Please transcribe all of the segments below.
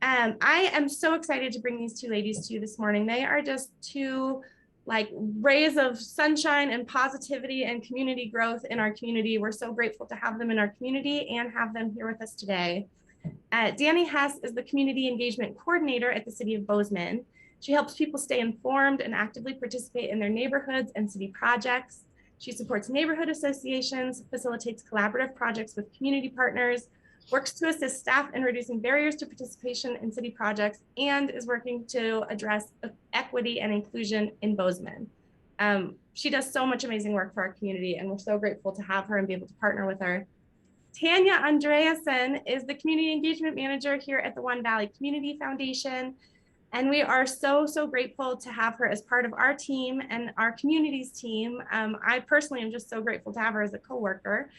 I am so excited to bring these two ladies to you this morning. They are just two like rays of sunshine and positivity and community growth in our community. We're so grateful to have them in our community and have them here with us today. Dani Hess is the Community Engagement Coordinator at the City of Bozeman. She helps people stay informed and actively participate in their neighborhoods and city projects. She supports neighborhood associations, facilitates collaborative projects with community partners, works to assist staff in reducing barriers to participation in city projects, and is working to address equity and inclusion in Bozeman. She does so much amazing work for our community, and we're so grateful to have her and be able to partner with her. Tanya Andreasen is the Community Engagement Manager here at the One Valley Community Foundation. And we are so, so grateful to have her as part of our team and our community's team. I personally am just so grateful to have her as a coworker.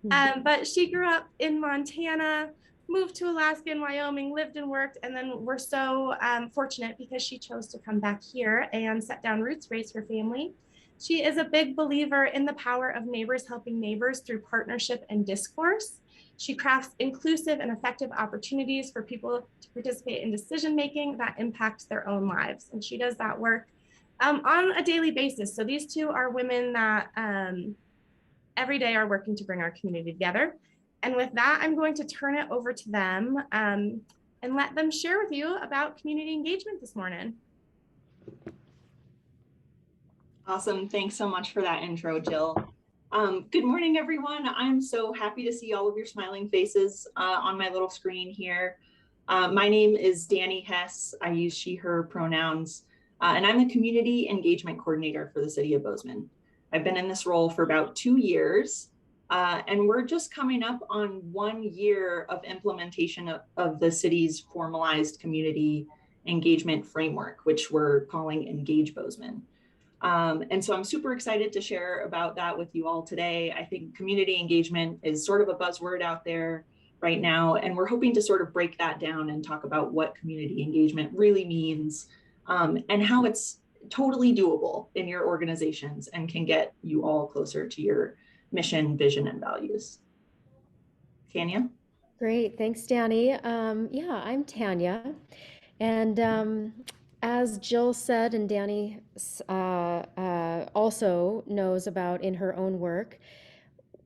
But she grew up in Montana, moved to Alaska and Wyoming, lived and worked, and then we're so fortunate because she chose to come back here and set down roots, raise her family. She is a big believer in the power of neighbors helping neighbors through partnership and discourse. She crafts inclusive and effective opportunities for people to participate in decision-making that impacts their own lives. And she does that work on a daily basis. So these two are women that every day are working to bring our community together. And with that, I'm going to turn it over to them and let them share with you about community engagement this morning. Awesome. Thanks so much for that intro, Jill. Good morning, everyone. I'm so happy to see all of your smiling faces on my little screen here. My name is Dani Hess. I use she, her pronouns, and I'm the Community Engagement Coordinator for the City of Bozeman. I've been in this role for about 2 years, and we're just coming up on 1 year of implementation of the city's formalized community engagement framework, which we're calling Engage Bozeman. And so I'm super excited to share about that with you all today. I think community engagement is sort of a buzzword out there right now, and we're hoping to sort of break that down and talk about what community engagement really means and how it's totally doable in your organizations and can get you all closer to your mission, vision, and values. Tanya? Great, thanks, Dani. Yeah, I'm Tanya, and as Jill said, and Dani also knows about in her own work,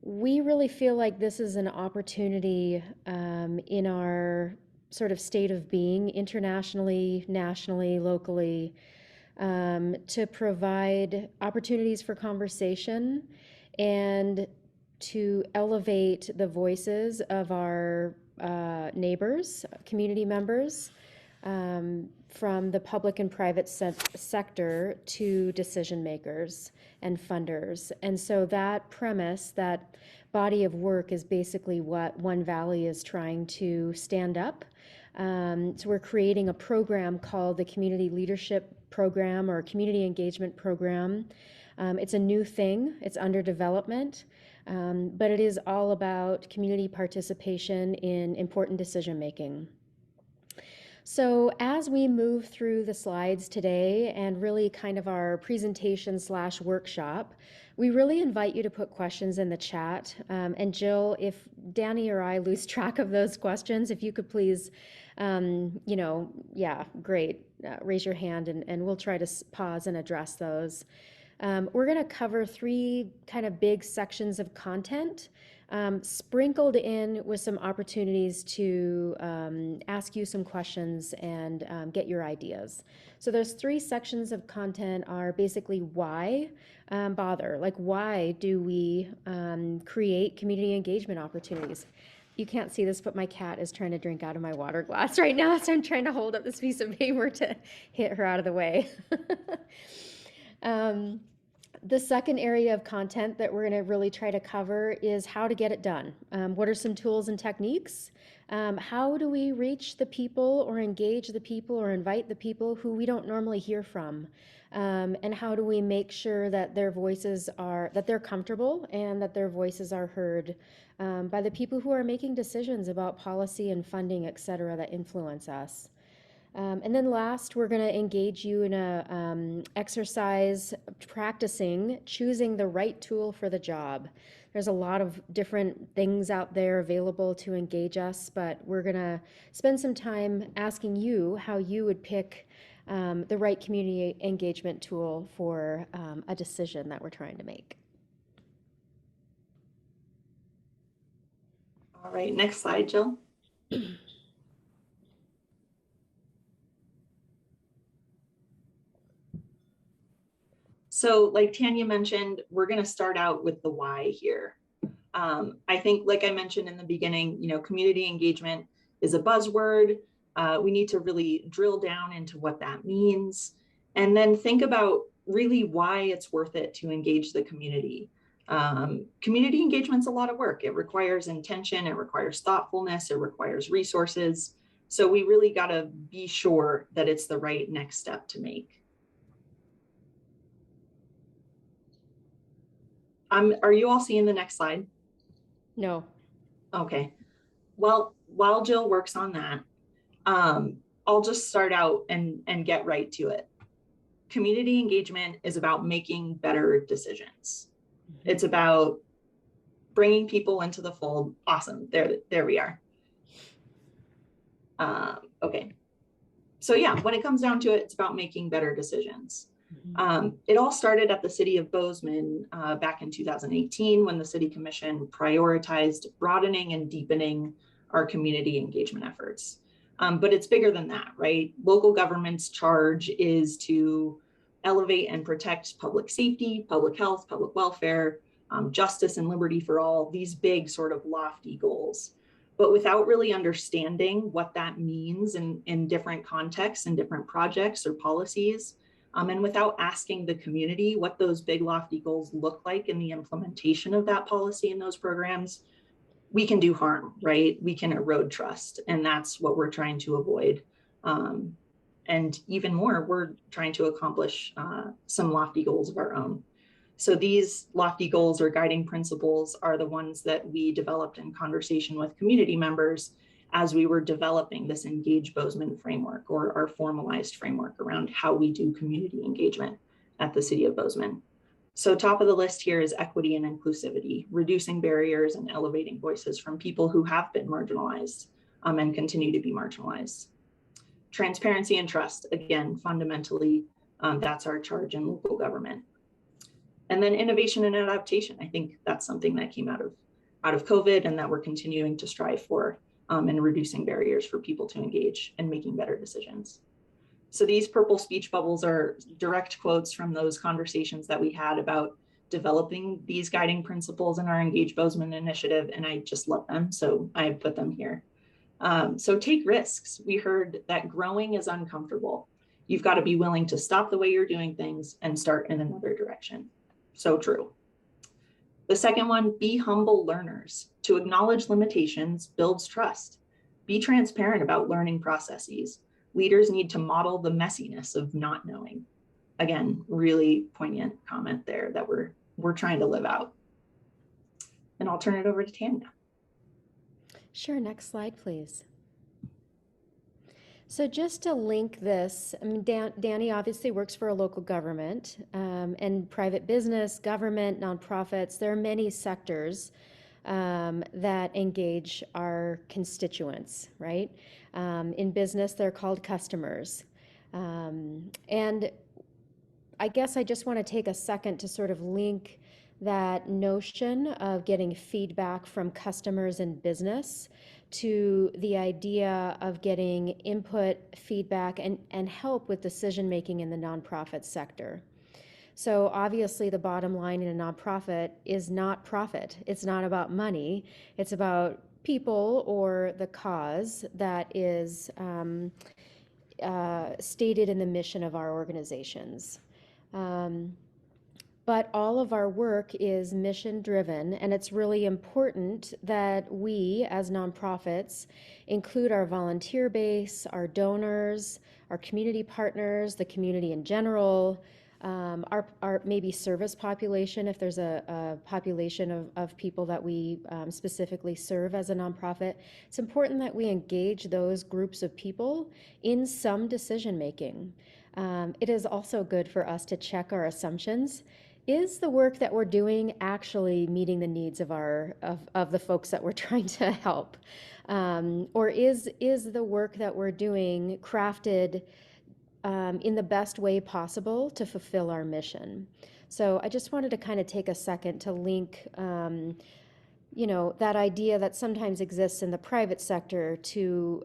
we really feel like this is an opportunity in our sort of state of being, internationally, nationally, locally, to provide opportunities for conversation and to elevate the voices of our neighbors, community members, from the public and private sector to decision makers and funders. And so that premise, that body of work is basically what One Valley is trying to stand up. So we're creating a program called the Community Leadership Program or Community Engagement Program. It's a new thing, it's under development, but it is all about community participation in important decision making. So as we move through the slides today and really kind of our presentation / workshop, we really invite you to put questions in the chat. And Jill, if Dani or I lose track of those questions, if you could please, great, raise your hand and we'll try to pause and address those. We're going to cover 3 kind of big sections of content, sprinkled in with some opportunities to ask you some questions and get your ideas. So those 3 sections of content are basically why bother, like why do we create community engagement opportunities? You can't see this, but my cat is trying to drink out of my water glass right now, so I'm trying to hold up this piece of paper to hit her out of the way. The second area of content that we're going to really try to cover is how to get it done. What are some tools and techniques? How do we reach the people or engage the people or invite the people who we don't normally hear from? And how do we make sure that their voices are, that they're comfortable and that their voices are heard by the people who are making decisions about policy and funding, et cetera, that influence us? And then last, we're going to engage you in a exercise practicing choosing the right tool for the job. There's a lot of different things out there available to engage us, but we're going to spend some time asking you how you would pick the right community engagement tool for a decision that we're trying to make. All right, next slide, Jill. So like Tanya mentioned, we're going to start out with the why here. I think, like I mentioned in the beginning, community engagement is a buzzword. We need to really drill down into what that means, and then think about really why it's worth it to engage the community. Community engagement's a lot of work. It requires intention, it requires thoughtfulness, it requires resources. So we really got to be sure that it's the right next step to make. Are you all seeing the next slide? No. Okay. Well, while Jill works on that, I'll just start out and get right to it. Community engagement is about making better decisions. It's about bringing people into the fold. Awesome. There we are. Okay. So yeah, when it comes down to it, it's about making better decisions. It all started at the city of Bozeman back in 2018 when the city commission prioritized broadening and deepening our community engagement efforts. But it's bigger than that, right? Local government's charge is to elevate and protect public safety, public health, public welfare, justice and liberty for all, these big sort of lofty goals. But without really understanding what that means in different contexts and different projects or policies, and without asking the community what those big lofty goals look like in the implementation of that policy and those programs, we can do harm, right? We can erode trust, and that's what we're trying to avoid. And even more, we're trying to accomplish some lofty goals of our own. So these lofty goals or guiding principles are the ones that we developed in conversation with community members as we were developing this Engage Bozeman framework, or our formalized framework around how we do community engagement at the city of Bozeman. So top of the list here is equity and inclusivity, reducing barriers and elevating voices from people who have been marginalized and continue to be marginalized. Transparency and trust, again, fundamentally, that's our charge in local government. And then innovation and adaptation. I think that's something that came out of COVID and that we're continuing to strive for, and reducing barriers for people to engage and making better decisions. So these purple speech bubbles are direct quotes from those conversations that we had about developing these guiding principles in our Engage Bozeman initiative, and I just love them, so I put them here. So take risks. We heard that growing is uncomfortable. You've got to be willing to stop the way you're doing things and start in another direction. So true. The second one, be humble learners. To acknowledge limitations builds trust. Be transparent about learning processes. Leaders need to model the messiness of not knowing. Again, really poignant comment there that we're trying to live out. And I'll turn it over to Tanya. Sure, next slide, please. So just to link this, I mean, Dani obviously works for a local government, and private business, government, nonprofits. There are many sectors that engage our constituents, right? In business, they're called customers. And I guess I just want to take a second to sort of link that notion of getting feedback from customers in business to the idea of getting input, feedback, and help with decision making in the nonprofit sector. So obviously the bottom line in a nonprofit is not profit. It's not about money. It's about people or the cause that is stated in the mission of our organizations. But all of our work is mission driven, and it's really important that we as nonprofits include our volunteer base, our donors, our community partners, the community in general, our maybe service population, if there's a population of people that we specifically serve as a nonprofit, it's important that we engage those groups of people in some decision making. It is also good for us to check our assumptions. Is the work that we're doing actually meeting the needs of the folks that we're trying to help? Or is the work that we're doing crafted in the best way possible to fulfill our mission? So I just wanted to kind of take a second to link, that idea that sometimes exists in the private sector to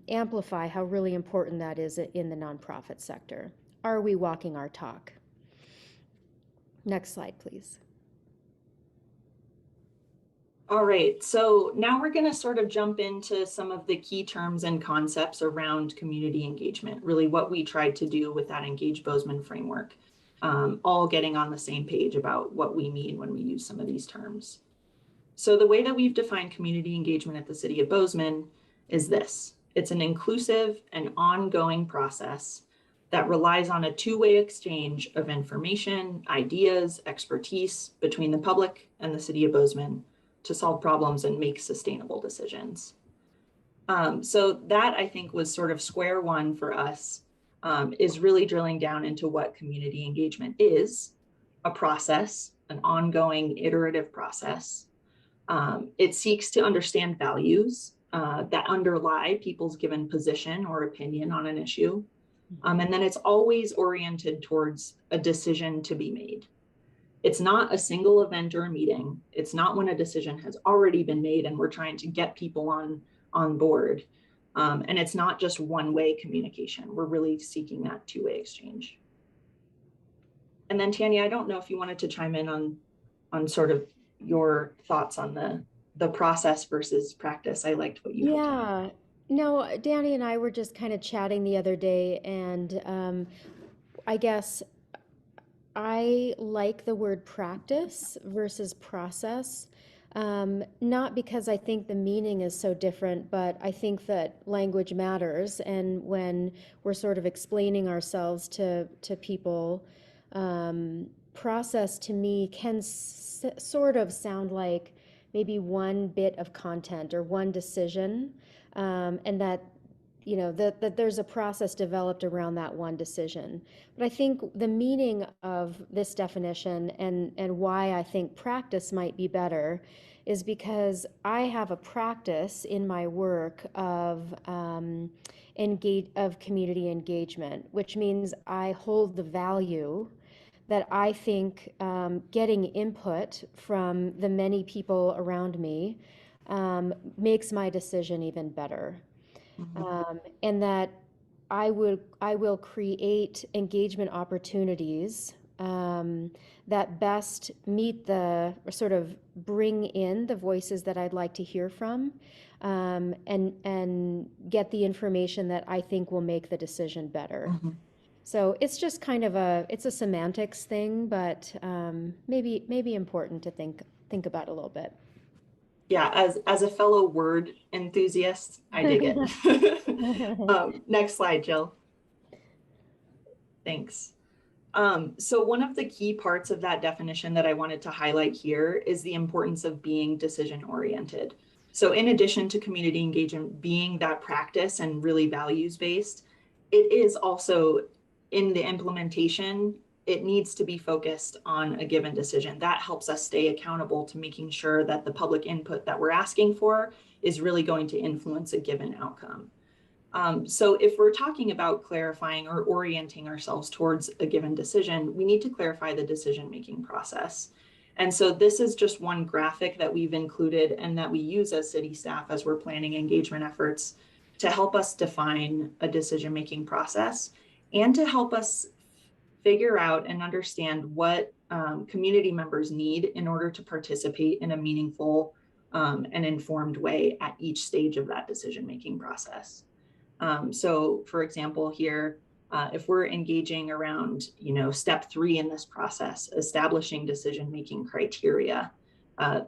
amplify how really important that is in the nonprofit sector. Are we walking our talk? Next slide, please. All right, so now we're going to sort of jump into some of the key terms and concepts around community engagement, really what we tried to do with that Engage Bozeman framework, all getting on the same page about what we mean when we use some of these terms. So the way that we've defined community engagement at the City of Bozeman is this. It's an inclusive and ongoing process that relies on a two-way exchange of information, ideas, expertise between the public and the City of Bozeman to solve problems and make sustainable decisions. So that, I think, was sort of square one for us, is really drilling down into what community engagement is, a process, an ongoing iterative process. It seeks to understand values that underlie people's given position or opinion on an issue. And then it's always oriented towards a decision to be made. It's not a single event or a meeting. It's not when a decision has already been made and we're trying to get people on board. And it's not just one-way communication. We're really seeking that two-way exchange. And then Tanya, I don't know if you wanted to chime in on sort of your thoughts on the process versus practice. I liked what you had. Yeah. No, Dani and I were just kind of chatting the other day, and I guess I like the word practice versus process. Not because I think the meaning is so different, but I think that language matters. And when we're sort of explaining ourselves to people, process to me can sort of sound like maybe one bit of content or one decision, and that that there's a process developed around that one decision. But I think the meaning of this definition and why I think practice might be better is because I have a practice in my work of community engagement, which means I hold the value that I think getting input from the many people around me makes my decision even better. And that I will create engagement opportunities that best meet or sort of bring in the voices that I'd like to hear from, and get the information that I think will make the decision better. Mm-hmm. So it's just kind of it's a semantics thing, but maybe important to think about a little bit. Yeah, as a fellow word enthusiast, I dig it. Next slide, Jill. Thanks. So one of the key parts of that definition that I wanted to highlight here is the importance of being decision-oriented. So in addition to community engagement being that practice and really values-based, it is also in the implementation, it needs to be focused on a given decision. That helps us stay accountable to making sure that the public input that we're asking for is really going to influence a given outcome. So if we're talking about clarifying or orienting ourselves towards a given decision, we need to clarify the decision-making process. And so this is just one graphic that we've included and that we use as city staff as we're planning engagement efforts to help us define a decision-making process and to help us figure out and understand what community members need in order to participate in a meaningful and informed way at each stage of that decision-making process. So for example, here, if we're engaging around, step 3 in this process, establishing decision-making criteria,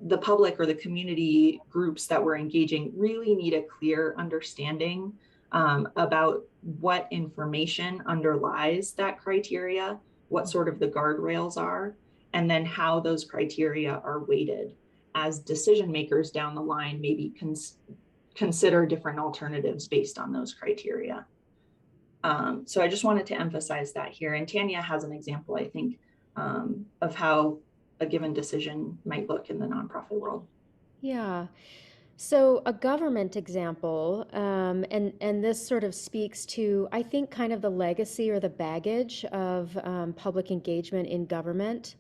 the public or the community groups that we're engaging really need a clear understanding about what information underlies that criteria what sort of the guardrails are, and then how those criteria are weighted as decision makers down the line maybe consider different alternatives based on those criteria. So I just wanted to emphasize that here. And Tanya has an example, I think, of how a given decision might look in the nonprofit world. Yeah. So a government example, and this sort of speaks to, I think, kind of the legacy or the baggage of public engagement in government.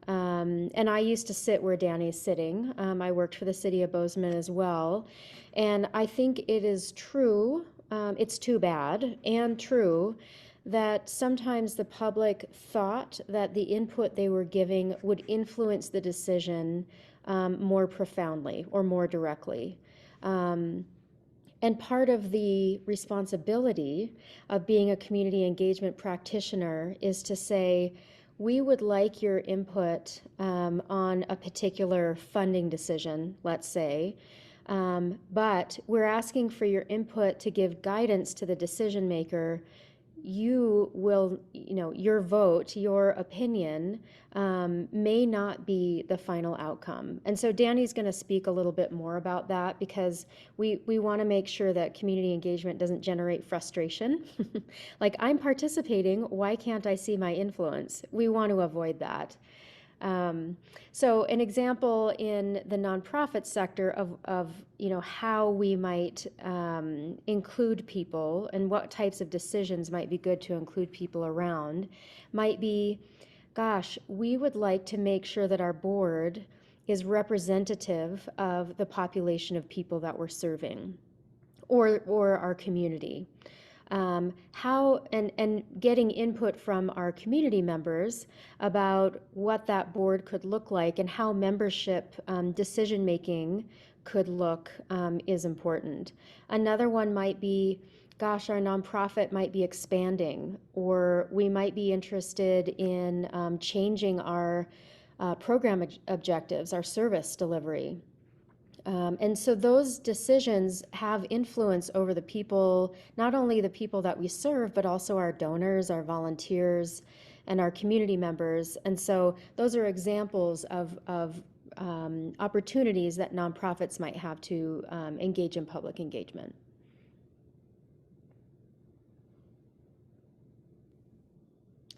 And I used to sit where Dani is sitting. I worked for the city of Bozeman as well. And I think it is true, it's too bad and true, that sometimes the public thought that the input they were giving would influence the decision more profoundly or more directly. And part of the responsibility of being a community engagement practitioner is to say, we would like your input on a particular funding decision, let's say, but we're asking for your input to give guidance to the decision maker. You will, your vote, your opinion may not be the final outcome. And so Dani's going to speak a little bit more about that, because we want to make sure that community engagement doesn't generate frustration. Like, I'm participating, why can't I see my influence? We want to avoid that. So an example in the nonprofit sector of how we might include people and what types of decisions might be good to include people around might be, gosh, we would like to make sure that our board is representative of the population of people that we're serving, or our community. How and getting input from our community members about what that board could look like and how membership decision making could look is important. Another one might be, gosh, our nonprofit might be expanding, or we might be interested in changing our program objectives, our service delivery. And so those decisions have influence over the people, not only the people that we serve, but also our donors, our volunteers, and our community members. And so those are examples of opportunities that nonprofits might have to engage in public engagement.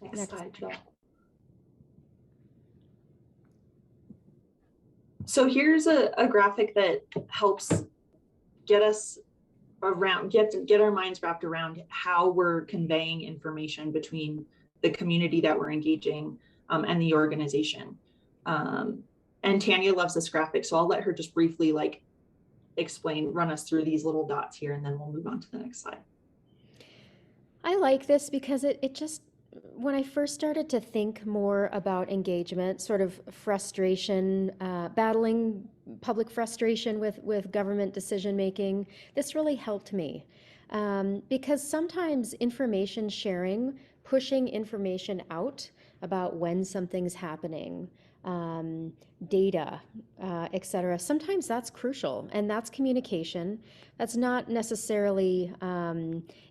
Next slide, Jill. So here's a graphic that helps get us around, get our minds wrapped around how we're conveying information between the community that we're engaging and the organization. And Tanya loves this graphic, so I'll let her just briefly run us through these little dots here, and then we'll move on to the next slide. I like this because it just, when I first started to think more about engagement, sort of frustration, battling public frustration with government decision making, this really helped me. Because sometimes information sharing, pushing information out about when something's happening, data, etc. Sometimes that's crucial, and that's communication. That's not necessarily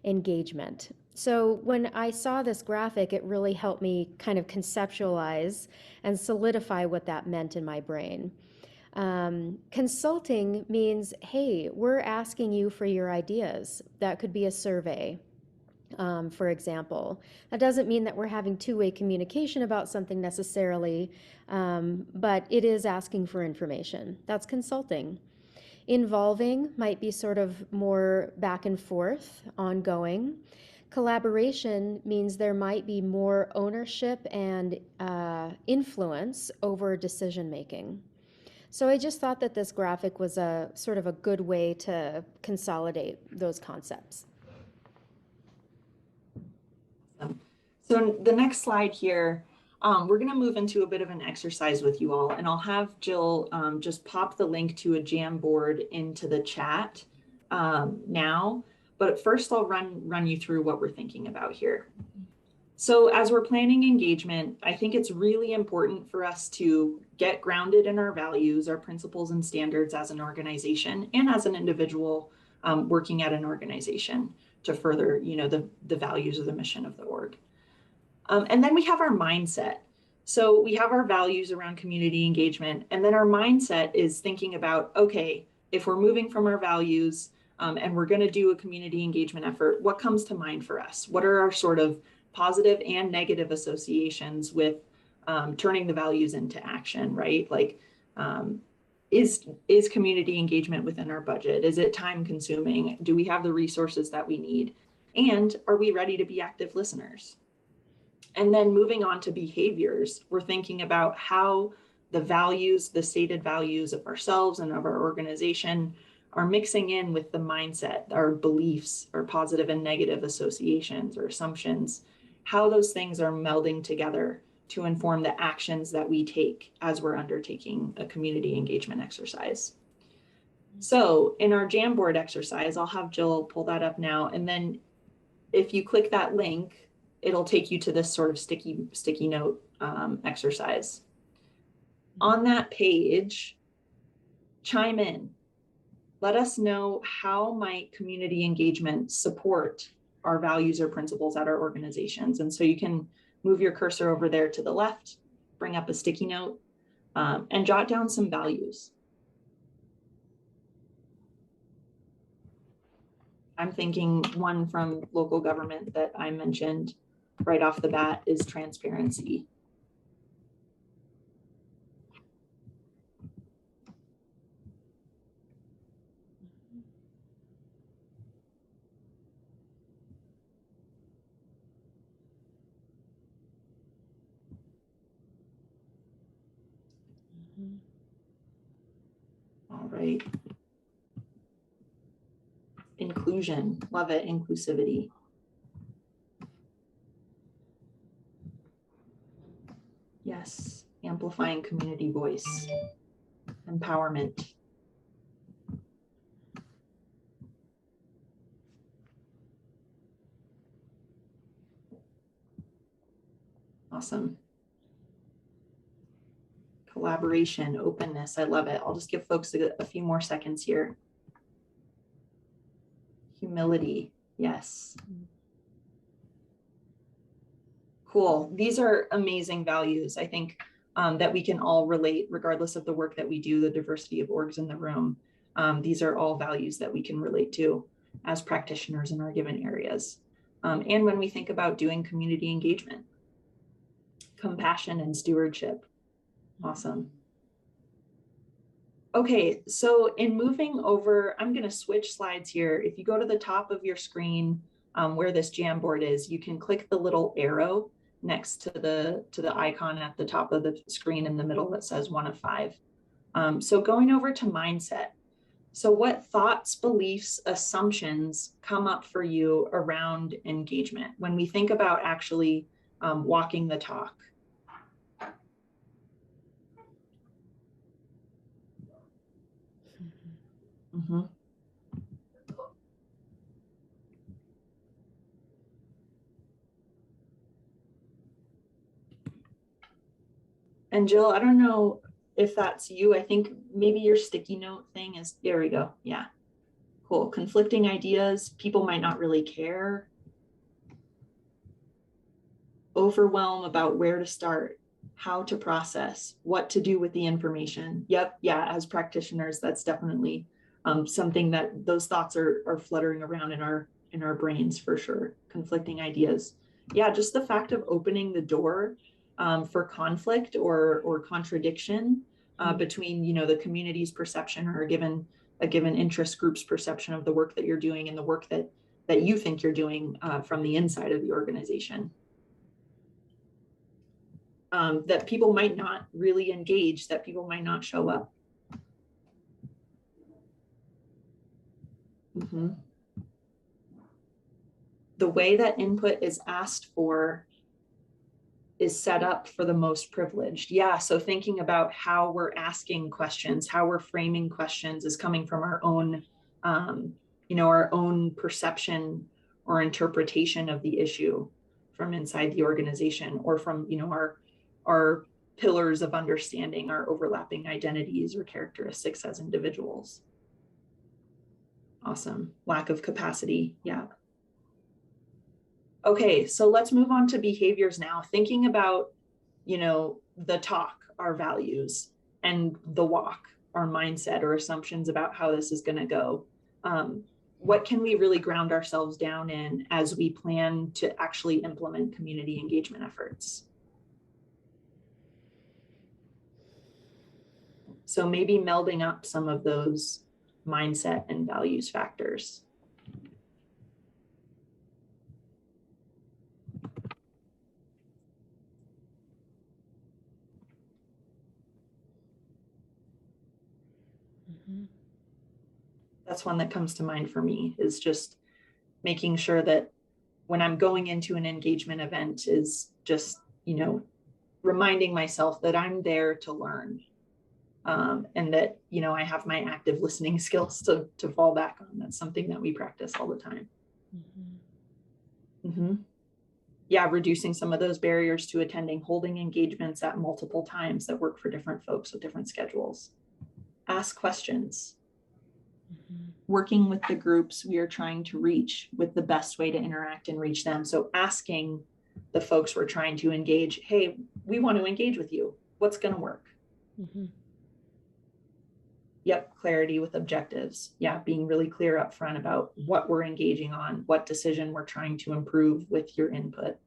engagement. So when I saw this graphic, it really helped me kind of conceptualize and solidify what that meant in my brain. Consulting means, hey, we're asking you for your ideas. That could be a survey, for example. That doesn't mean that we're having two-way communication about something necessarily, but it is asking for information. That's consulting. Involving might be sort of more back and forth, ongoing. Collaboration means there might be more ownership and influence over decision making. So I just thought that this graphic was a sort of a good way to consolidate those concepts. So the next slide here, we're going to move into a bit of an exercise with you all, and I'll have Jill just pop the link to a Jamboard into the chat now. But first I'll run you through what we're thinking about here. So as we're planning engagement, I think it's really important for us to get grounded in our values, our principles and standards as an organization and as an individual working at an organization to further, the values of the mission of the org. And then we have our mindset. So we have our values around community engagement, and then our mindset is thinking about, okay, if we're moving from our values and we're going to do a community engagement effort, what comes to mind for us? What are our sort of positive and negative associations with turning the values into action, right? Like, is community engagement within our budget? Is it time consuming? Do we have the resources that we need? And are we ready to be active listeners? And then moving on to behaviors, we're thinking about how the values, the stated values of ourselves and of our organization are mixing in with the mindset, our beliefs, our positive and negative associations or assumptions, how those things are melding together to inform the actions that we take as we're undertaking a community engagement exercise. So in our Jamboard exercise, I'll have Jill pull that up now. And then if you click that link, it'll take you to this sort of sticky note exercise. On that page, chime in. Let us know how might community engagement support our values or principles at our organizations. And so you can move your cursor over there to the left, bring up a sticky note, and jot down some values. I'm thinking one from local government that I mentioned right off the bat is transparency. All right. Inclusion, love it, inclusivity. Yes, amplifying community voice, empowerment. Awesome. Collaboration, openness, I love it. I'll just give folks a few more seconds here. Humility, yes. Cool, these are amazing values, I think, that we can all relate regardless of the work that we do, the diversity of orgs in the room. These are all values that we can relate to as practitioners in our given areas. And when we think about doing community engagement, compassion and stewardship. Awesome. Okay, so in moving over, I'm going to switch slides here. If you go to the top of your screen where this Jamboard is, you can click the little arrow next to the icon at the top of the screen in the middle that says 1 of 5. So going over to mindset. So what thoughts, beliefs, assumptions come up for you around engagement when we think about actually walking the talk? Mm-hmm. And Jill, I don't know if that's you. I think maybe your sticky note thing is, there we go. Yeah, cool. Conflicting ideas, people might not really care. Overwhelm about where to start, how to process, what to do with the information. Yep, yeah, as practitioners, that's definitely something that those thoughts are fluttering around in our brains for sure. Conflicting ideas. Yeah, just the fact of opening the door for conflict or contradiction between, you know, the community's perception or a given interest group's perception of the work that you're doing and the work that you think you're doing from the inside of the organization. That people might not really engage, that people might not show up. Mm-hmm. The way that input is asked for is set up for the most privileged. Yeah, so thinking about how we're asking questions, how we're framing questions is coming from our own, you know, our own perception or interpretation of the issue from inside the organization or from, you know, our pillars of understanding, our overlapping identities or characteristics as individuals. Awesome. Lack of capacity. Yeah. Okay, so let's move on to behaviors now. Thinking about, you know, the talk, our values, and the walk, our mindset or assumptions about how this is going to go. What can we really ground ourselves down in as we plan to actually implement community engagement efforts? So maybe melding up some of those mindset and values factors. That's one that comes to mind for me, is just making sure that when I'm going into an engagement event is just, you know, reminding myself that I'm there to learn, and that, you know, I have my active listening skills to fall back on. That's something that we practice all the time. Yeah, reducing some of those barriers to attending, holding engagements at multiple times that work for different folks with different schedules. Ask questions. Working with the groups we are trying to reach with the best way to interact and reach them. So asking the folks we're trying to engage, hey, we want to engage with you. What's going to work? Yep, clarity with objectives. Yeah, being really clear up front about what we're engaging on, what decision we're trying to improve with your input.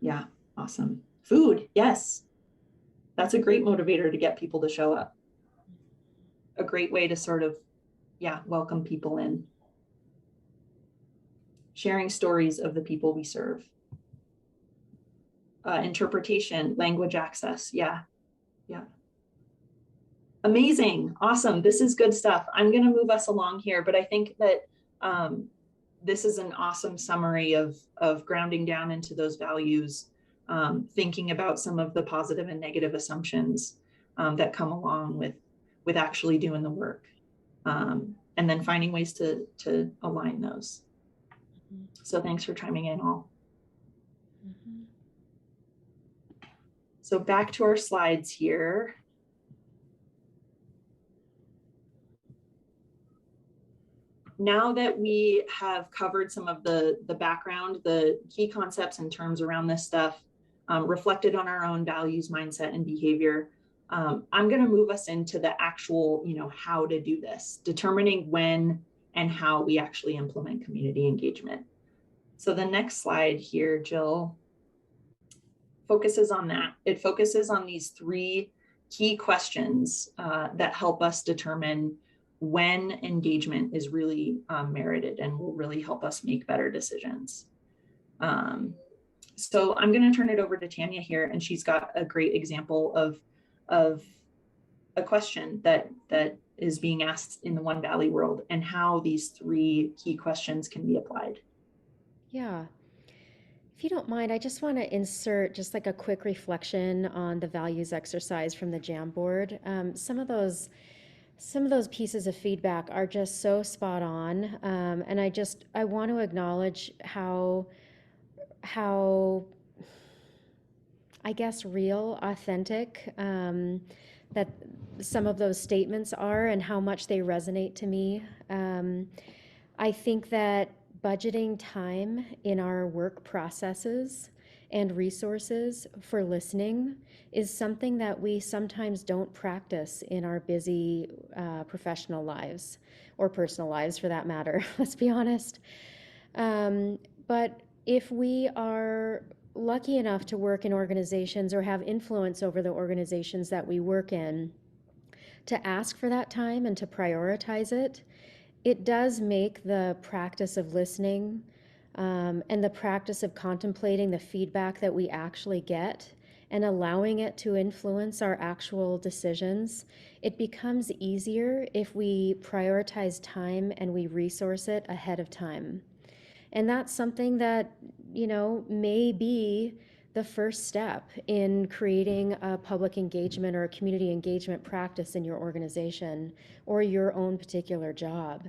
Yeah, awesome. Food, yes. That's a great motivator to get people to show up. A great way to sort of, yeah, welcome people in. Sharing stories of the people we serve. Interpretation, language access, yeah. Amazing, awesome, this is good stuff. I'm gonna move us along here, but I think that this is an awesome summary of grounding down into those values, thinking about some of the positive and negative assumptions that come along with actually doing the work, and then finding ways to align those. So thanks for chiming in all. So back to our slides here. Now that we have covered some of the background, the key concepts and terms around this stuff, reflected on our own values, mindset, and behavior, I'm going to move us into the actual, you know, how to do this, determining when and how we actually implement community engagement. So the next slide here, Jill, focuses on that. It focuses on these three key questions that help us determine when engagement is really merited and will really help us make better decisions. So I'm going to turn it over to Tanya here, and she's got a great example of a question that is being asked in the One Valley world and how these three key questions can be applied. Yeah. If you don't mind, I just want to insert just like a quick reflection on the values exercise from the Jamboard. Some of those pieces of feedback are just so spot on, and I want to acknowledge how I guess real, authentic, that some of those statements are and how much they resonate to me. I think that budgeting time in our work processes and resources for listening is something that we sometimes don't practice in our busy professional lives or personal lives for that matter, let's be honest. But if we are lucky enough to work in organizations or have influence over the organizations that we work in, to ask for that time and to prioritize it, it does make the practice of listening and the practice of contemplating the feedback that we actually get and allowing it to influence our actual decisions, it becomes easier if we prioritize time and we resource it ahead of time. And that's something that, you know, may be the first step in creating a public engagement or a community engagement practice in your organization or your own particular job.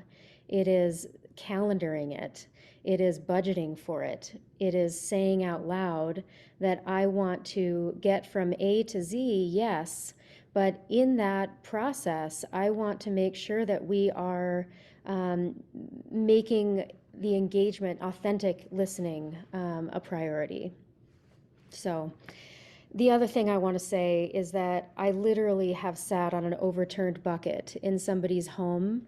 It is calendaring it. It is budgeting for it. It is saying out loud that I want to get from A to Z, yes, but in that process, I want to make sure that we are making the engagement, authentic listening, a priority. So the other thing I want to say is that I literally have sat on an overturned bucket in somebody's home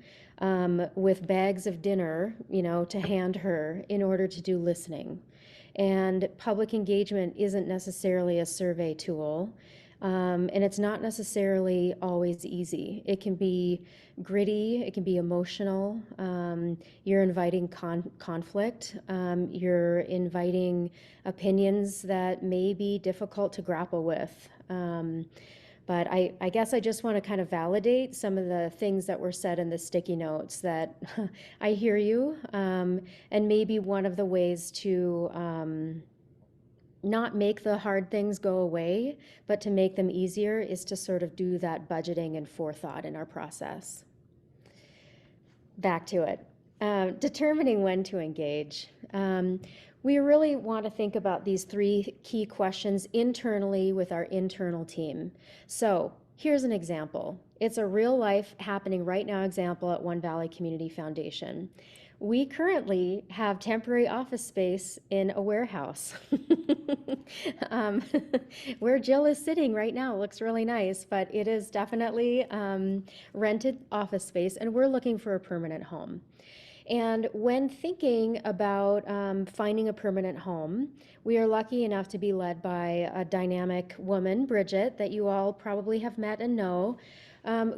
with bags of dinner, to hand her in order to do listening. And public engagement isn't necessarily a survey tool. And it's not necessarily always easy. It can be gritty, it can be emotional. You're inviting conflict, you're inviting opinions that may be difficult to grapple with. But I guess I just want to kind of validate some of the things that were said in the sticky notes, that I hear you. And maybe one of the ways to not make the hard things go away, but to make them easier, is to sort of do that budgeting and forethought in our process. Back to it. Determining when to engage. We really want to think about these 3 key questions internally with our internal team. So here's an example. It's a real life happening right now example at One Valley Community Foundation. We currently have temporary office space in a warehouse. Where Jill is sitting right now looks really nice, but it is definitely rented office space, and we're looking for a permanent home. And when thinking about finding a permanent home, we are lucky enough to be led by a dynamic woman, Bridget, that you all probably have met and know,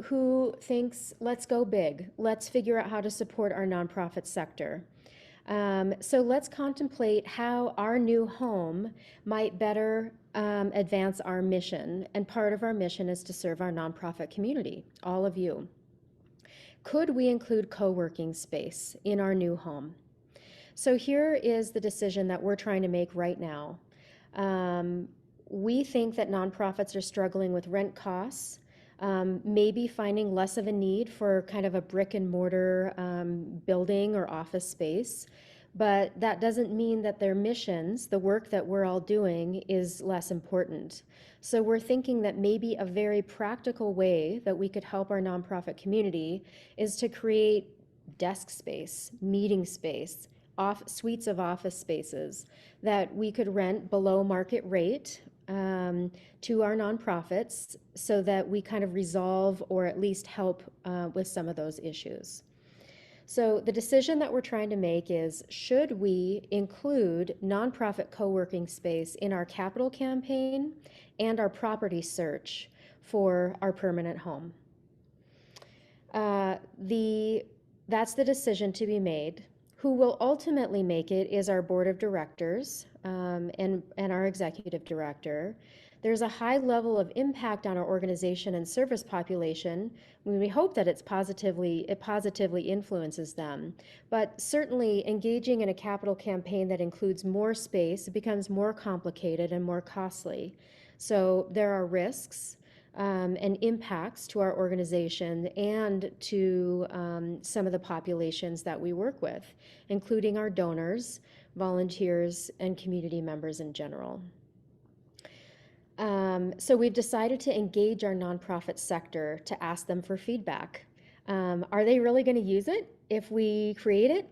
who thinks, let's go big. Let's figure out how to support our nonprofit sector. So let's contemplate how our new home might better advance our mission. And part of our mission is to serve our nonprofit community, all of you. Could we include co-working space in our new home? So here is the decision that we're trying to make right now. We think that nonprofits are struggling with rent costs, maybe finding less of a need for kind of a brick and mortar building or office space. But that doesn't mean that their missions, the work that we're all doing, is less important. So we're thinking that maybe a very practical way that we could help our nonprofit community is to create desk space, meeting space, suites of office spaces that we could rent below market rate to our nonprofits, so that we kind of resolve or at least help with some of those issues. So the decision that we're trying to make is, should we include nonprofit co-working space in our capital campaign and our property search for our permanent home? That's the decision to be made. Who will ultimately make it is our board of directors and our executive director. There's a high level of impact on our organization and service population. We hope that it positively influences them. But certainly engaging in a capital campaign that includes more space, it becomes more complicated and more costly. So there are risks and impacts to our organization and to some of the populations that we work with, including our donors, volunteers, and community members in general. So we've decided to engage our nonprofit sector to ask them for feedback. Are they really going to use it if we create it?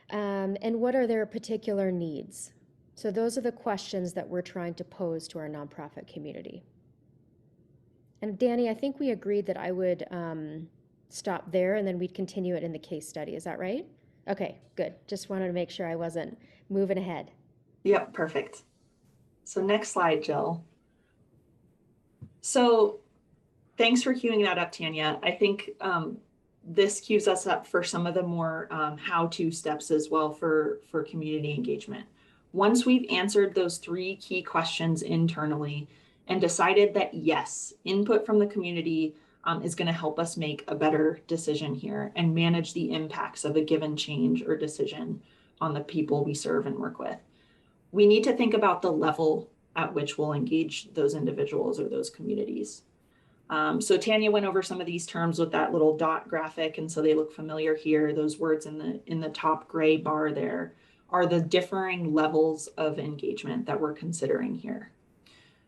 And what are their particular needs? So those are the questions that we're trying to pose to our nonprofit community. And Dani, I think we agreed that I would stop there and then we'd continue it in the case study. Is that right? Okay, good. Just wanted to make sure I wasn't moving ahead. Yep, perfect. So next slide, Jill. So thanks for queuing that up, Tanya. I think this cues us up for some of the more how-to steps as well for community engagement. Once we've answered those 3 key questions internally and decided that yes, input from the community is going to help us make a better decision here and manage the impacts of a given change or decision on the people we serve and work with, we need to think about the level at which we'll engage those individuals or those communities. So Tanya went over some of these terms with that little dot graphic, and so they look familiar here. Those words in the top gray bar there are the differing levels of engagement that we're considering here.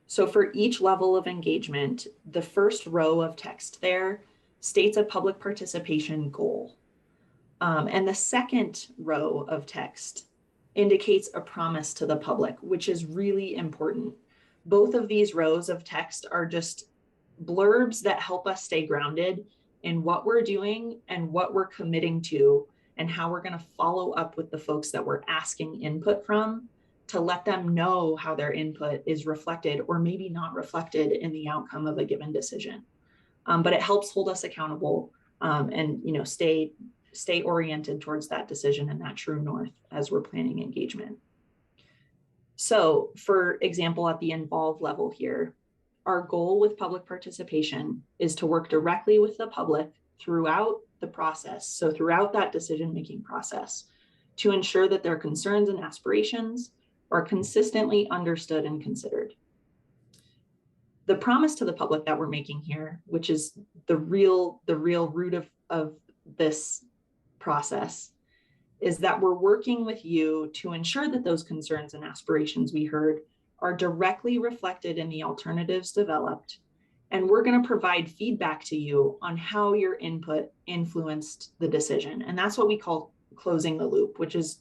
So for each level of engagement, the first row of text there states a public participation goal. And the second row of text indicates a promise to the public, which is really important. Both of these rows of text are just blurbs that help us stay grounded in what we're doing and what we're committing to and how we're going to follow up with the folks that we're asking input from to let them know how their input is reflected or maybe not reflected in the outcome of a given decision. But it helps hold us accountable and stay oriented towards that decision and that true north as we're planning engagement. So for example, at the involved level here, our goal with public participation is to work directly with the public throughout the process. So throughout that decision-making process, to ensure that their concerns and aspirations are consistently understood and considered. The promise to the public that we're making here, which is the real root of this process, is that we're working with you to ensure that those concerns and aspirations we heard are directly reflected in the alternatives developed. And we're going to provide feedback to you on how your input influenced the decision. And that's what we call closing the loop, which is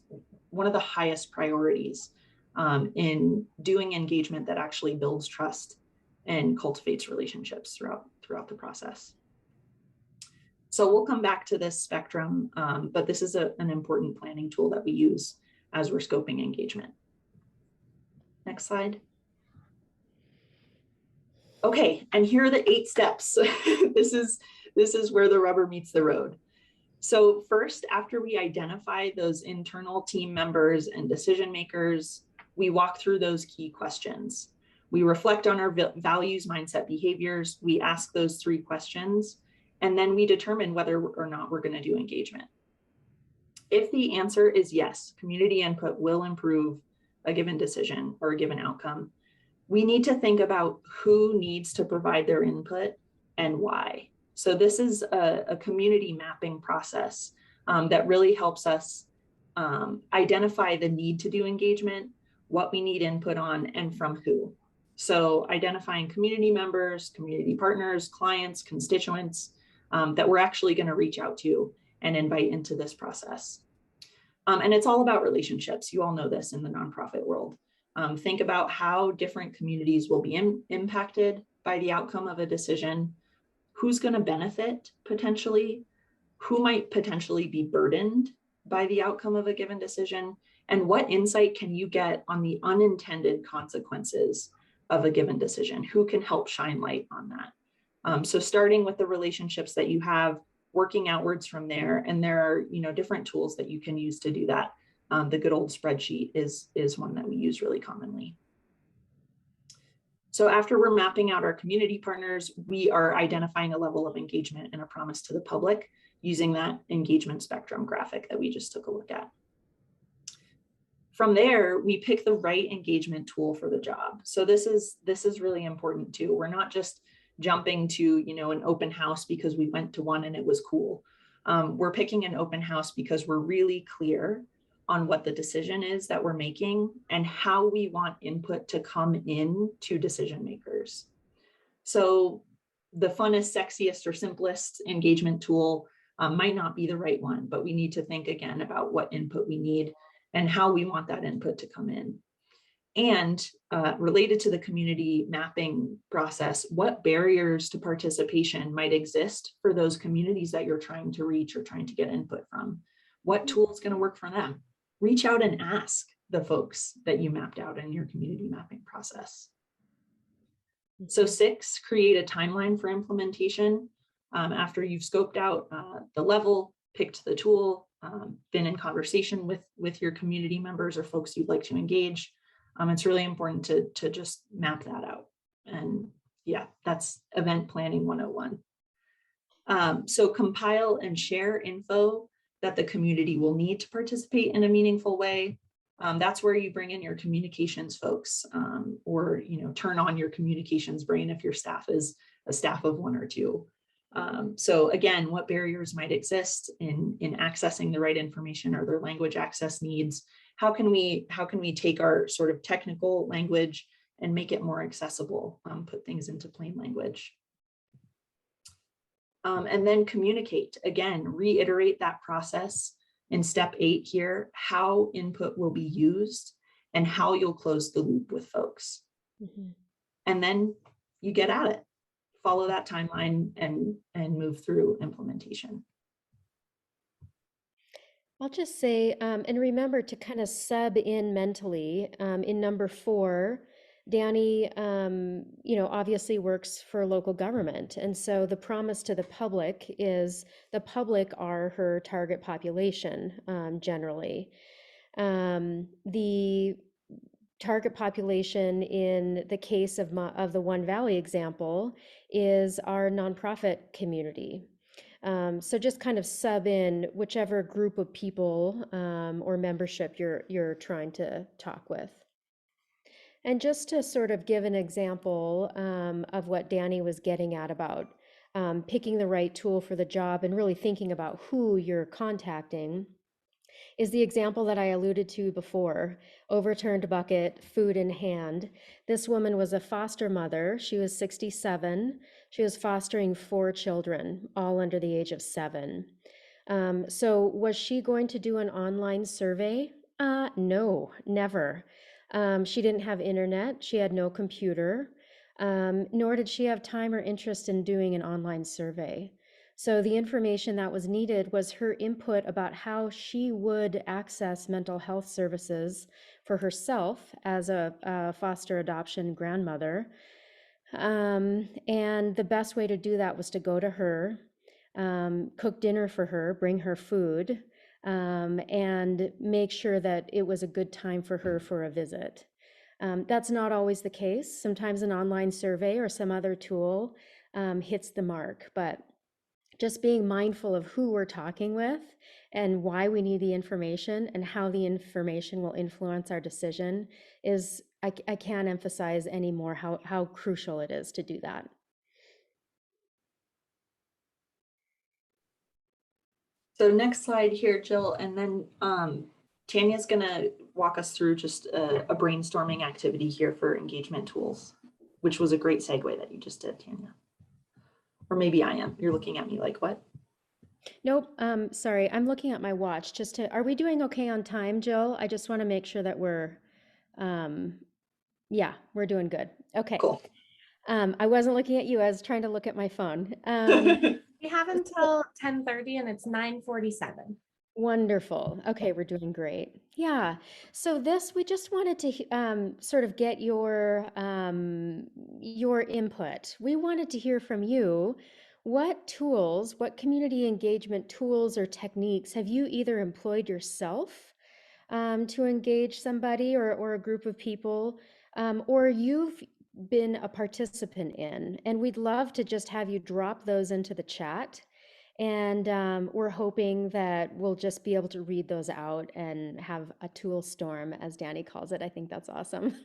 one of the highest priorities in doing engagement that actually builds trust and cultivates relationships throughout the process. So we'll come back to this spectrum, but this is an important planning tool that we use as we're scoping engagement. Next slide. Okay, and here are the 8 steps. This is where the rubber meets the road. So first, after we identify those internal team members and decision makers, we walk through those key questions. We reflect on our values, mindset, behaviors. We ask those 3 questions, and then we determine whether or not we're going to do engagement. If the answer is yes, community input will improve a given decision or a given outcome, we need to think about who needs to provide their input and why. So this is a community mapping process that really helps us identify the need to do engagement, what we need input on, and from who. So identifying community members, community partners, clients, constituents that we're actually going to reach out to and invite into this process. And it's all about relationships. You all know this in the nonprofit world. Think about how different communities will be impacted by the outcome of a decision, who's going to benefit potentially, who might potentially be burdened by the outcome of a given decision, and what insight can you get on the unintended consequences of a given decision? Who can help shine light on that? So starting with the relationships that you have, working outwards from there, and there are different tools that you can use to do that. The good old spreadsheet is one that we use really commonly. So after we're mapping out our community partners, we are identifying a level of engagement and a promise to the public using that engagement spectrum graphic that we just took a look at. From there, we pick the right engagement tool for the job. So this is really important too. We're not just jumping to an open house because we went to one and it was cool. We're picking an open house because we're really clear on what the decision is that we're making and how we want input to come in to decision makers. So the funnest, sexiest, or simplest engagement tool might not be the right one, but we need to think again about what input we need and how we want that input to come in. And related to the community mapping process, what barriers to participation might exist for those communities that you're trying to reach or trying to get input from? What tool is going to work for them? Reach out and ask the folks that you mapped out in your community mapping process. So 6, create a timeline for implementation. After you've scoped out the level, picked the tool, been in conversation with your community members or folks you'd like to engage, it's really important to just map that out. And yeah, that's event planning 101. So compile and share info that the community will need to participate in a meaningful way. That's where you bring in your communications folks or turn on your communications brain if your staff is a staff of 1 or 2. So again, what barriers might exist in accessing the right information or their language access needs? How can we take our sort of technical language and make it more accessible, put things into plain language? And then communicate. Again, reiterate that process in step 8 here, how input will be used and how you'll close the loop with folks. Mhm. And then you get at it. Follow that timeline and move through implementation. I'll just say, and remember to kind of sub in mentally. In number 4, Dani, obviously works for local government. And so the promise to the public is the public are her target population, generally. The target population in the case of the One Valley example is our nonprofit community. So just kind of sub in whichever group of people or membership you're trying to talk with. And just to sort of give an example of what Dani was getting at about picking the right tool for the job and really thinking about who you're contacting, is the example that I alluded to before: overturned bucket, food in hand. This woman was a foster mother. She was 67. She was fostering 4 children, all under the age of 7. So was she going to do an online survey? No, never. She didn't have internet. She had no computer, nor did she have time or interest in doing an online survey. So the information that was needed was her input about how she would access mental health services for herself as a foster adoption grandmother. And the best way to do that was to go to her, cook dinner for her, bring her food, and make sure that it was a good time for her for a visit. That's not always the case. Sometimes an online survey or some other tool hits the mark, but just being mindful of who we're talking with and why we need the information and how the information will influence our decision is, I can't emphasize anymore how crucial it is to do that. So next slide here, Jill, and then Tanya's gonna walk us through just a brainstorming activity here for engagement tools, which was a great segue that you just did, Tanya. Or maybe I am. You're looking at me like, what? Nope, sorry, I'm looking at my watch. Are we doing okay on time, Jill? I just want to make sure that yeah, we're doing good. Okay. Cool. I wasn't looking at you, I was trying to look at my phone. We have until 10:30 and it's 9:47. Wonderful. Okay, we're doing great. Yeah. So we just wanted to sort of get your input. We wanted to hear from you. What community engagement tools or techniques have you either employed yourself to engage somebody or a group of people, or you've been a participant in? And we'd love to just have you drop those into the chat. And we're hoping that we'll just be able to read those out and have a tool storm, as Dani calls it. I think that's awesome.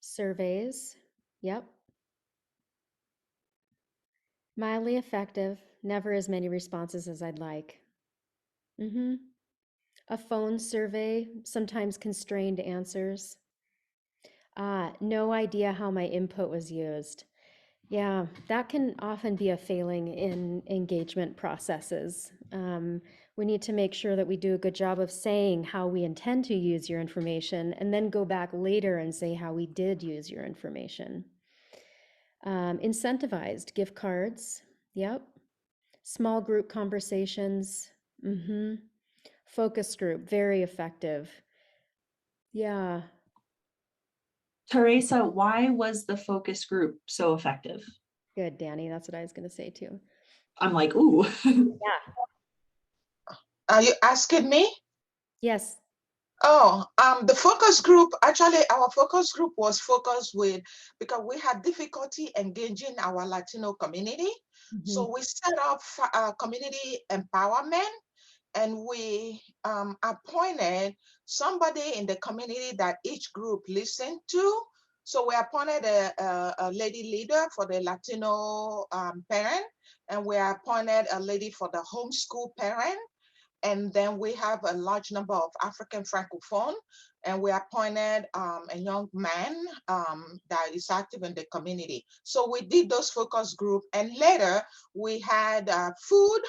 Surveys. Yep. Mildly effective. Never as many responses as I'd like. A phone survey. Sometimes constrained answers. No idea how my input was used. Yeah, that can often be a failing in engagement processes. We need to make sure that we do a good job of saying how we intend to use your information and then go back later and say how we did use your information. Incentivized gift cards. Yep. Small group conversations. Focus group, very effective. Yeah. Teresa, why was the focus group so effective? Good, Dani. That's what I was going to say too. I'm like, ooh. Yeah. Are you asking me? Yes. Oh, the focus group, actually our focus group was focused because we had difficulty engaging our Latino community. So we set up community empowerment, and we appointed somebody in the community that each group listened to. So we appointed a lady leader for the Latino parent, and we appointed a lady for the homeschool parent. And then we have a large number of African Francophone, and we appointed a young man that is active in the community. So we did those focus group, and later we had food,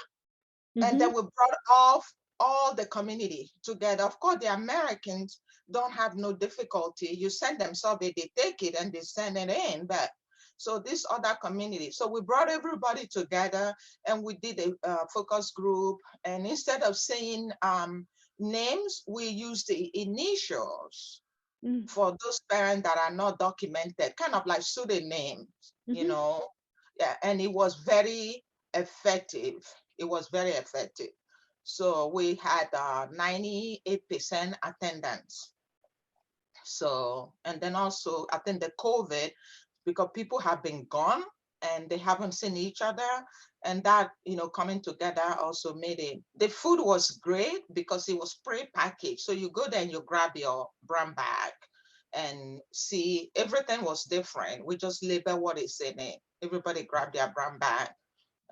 and then we brought all the community together. Of course, the Americans don't have no difficulty. You send them survey, they take it and they send it in, but so this other community. So we brought everybody together and we did a focus group. And instead of saying names, we used the initials for those parents that are not documented, kind of like pseudonyms, you know. Yeah, and it was very effective. It was very effective. So we had 98% attendance. So, and then also, I think the COVID, because people have been gone and they haven't seen each other, and that, you know, coming together also made it. The food was great because it was pre-packaged. So you go there and you grab your brown bag and see, everything was different. We just label what is in it. Everybody grabbed their brown bag.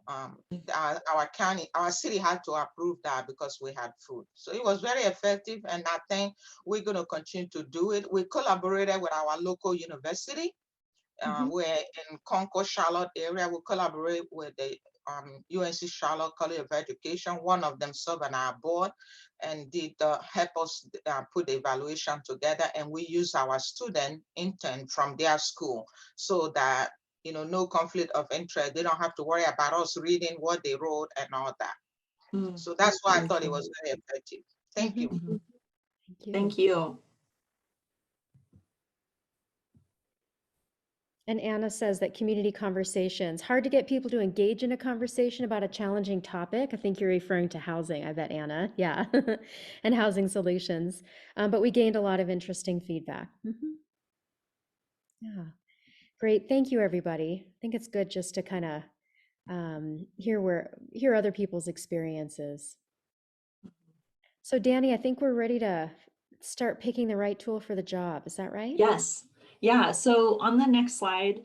Our county, our city had to approve that because we had food. So it was very effective, and I think we're going to continue to do it. We collaborated with our local university. We're in Concord, Charlotte area. We collaborate with the UNC Charlotte College of Education. One of them served on our board and did help us put the evaluation together. And we use our student intern from their school so that, you know, no conflict of interest. They don't have to worry about us reading what they wrote and all that. So that's why I thought it was very effective. Thank you. Thank you. Thank you. And Anna says that community conversations, hard to get people to engage in a conversation about a challenging topic. I think you're referring to housing, I bet, Anna. Yeah, and housing solutions. But we gained a lot of interesting feedback. Yeah, great. Thank you, everybody. I think it's good just to kind of hear other people's experiences. So Dani, I think we're ready to start picking the right tool for the job. Is that right? Yes. Yeah. So on the next slide,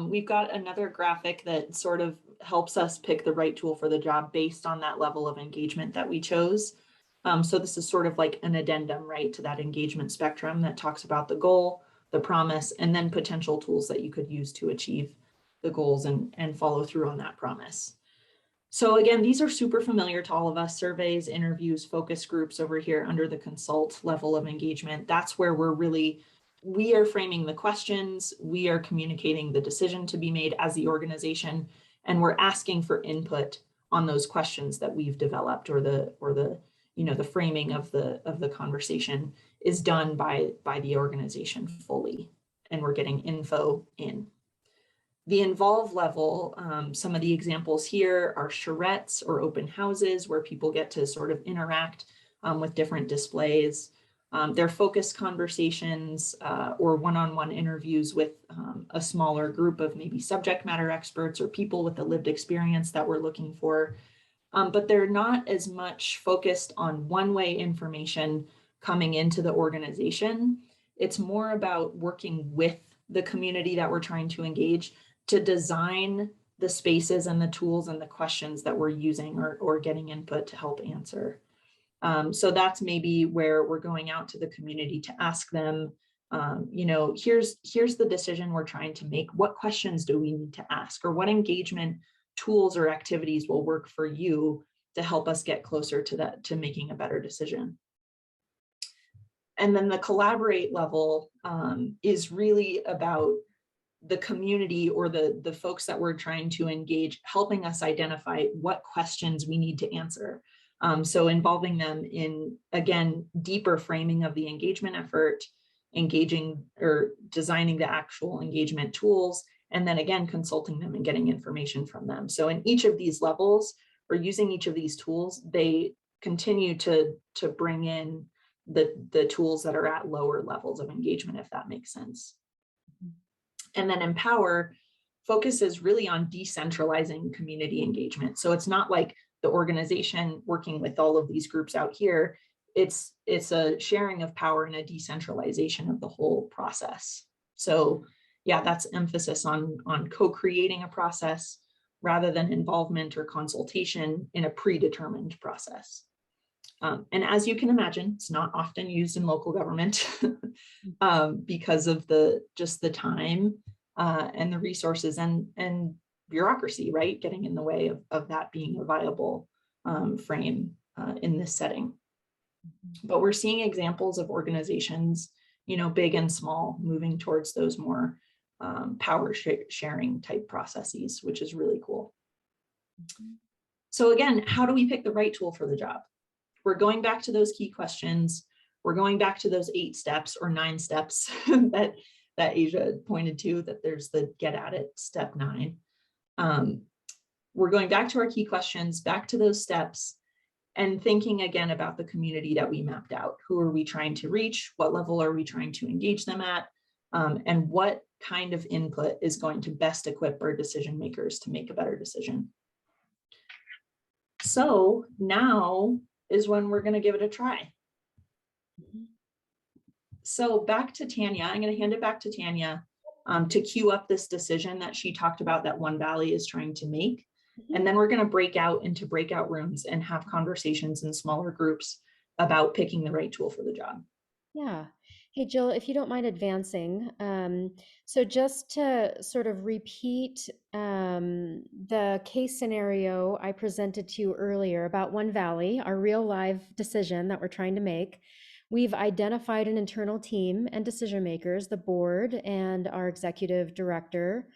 we've got another graphic that sort of helps us pick the right tool for the job based on that level of engagement that we chose. So this is sort of like an addendum, right, to that engagement spectrum that talks about the goal, the promise, and then potential tools that you could use to achieve the goals and follow through on that promise. So again, these are super familiar to all of us: surveys, interviews, focus groups over here under the consult level of engagement. That's where we are framing the questions, we are communicating the decision to be made as the organization, and we're asking for input on those questions that we've developed, or the you know, the framing of the conversation is done by the organization fully, and we're getting info in. The involve level, some of the examples here are charrettes or open houses where people get to sort of interact with different displays. They're focused conversations or one-on-one interviews with a smaller group of maybe subject matter experts or people with the lived experience that we're looking for. But they're not as much focused on one-way information coming into the organization. It's more about working with the community that we're trying to engage to design the spaces and the tools and the questions that we're using or getting input to help answer. So that's maybe where we're going out to the community to ask them, you know, here's the decision we're trying to make. What questions do we need to ask, or what engagement tools or activities will work for you to help us get closer to that, to making a better decision? And then the collaborate level is really about the community or the folks that we're trying to engage, helping us identify what questions we need to answer. So involving them in, again, deeper framing of the engagement effort, engaging or designing the actual engagement tools, and then again, consulting them and getting information from them. So in each of these levels, or using each of these tools, they continue to bring in the tools that are at lower levels of engagement, if that makes sense. And then empower focuses really on decentralizing community engagement. So it's not like the organization working with all of these groups out here. It's a sharing of power and a decentralization of the whole process. So yeah, that's emphasis on co-creating a process rather than involvement or consultation in a predetermined process. And as you can imagine, it's not often used in local government because of just the time and the resources and bureaucracy, right? Getting in the way of that being a viable frame in this setting. But we're seeing examples of organizations, you know, big and small, moving towards those more power sharing type processes, which is really cool. So again, how do we pick the right tool for the job? We're going back to those key questions. We're going back to those 8 steps or 9 steps that Asia pointed to, that there's the get at it, step 9. We're going back to our key questions, back to those steps, and thinking again about the community that we mapped out. Who are we trying to reach? What level are we trying to engage them at? And what kind of input is going to best equip our decision makers to make a better decision? So now is when we're going to give it a try. So back to Tanya, I'm going to hand it back to Tanya to queue up this decision that she talked about that One Valley is trying to make. And then we're going to break out into breakout rooms and have conversations in smaller groups about picking the right tool for the job. Yeah. Hey, Jill, if you don't mind advancing. So just to sort of repeat the case scenario I presented to you earlier about One Valley, our real live decision that we're trying to make. We've identified an internal team and decision makers, the board and our executive director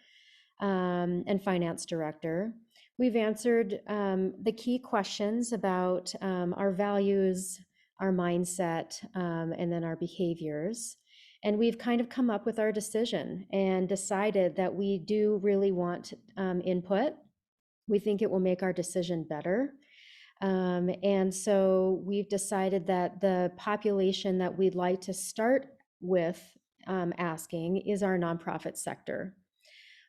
and finance director. We've answered the key questions about our values, our mindset, and then our behaviors. And we've kind of come up with our decision and decided that we do really want input. We think it will make our decision better. And so we've decided that the population that we'd like to start with asking is our nonprofit sector.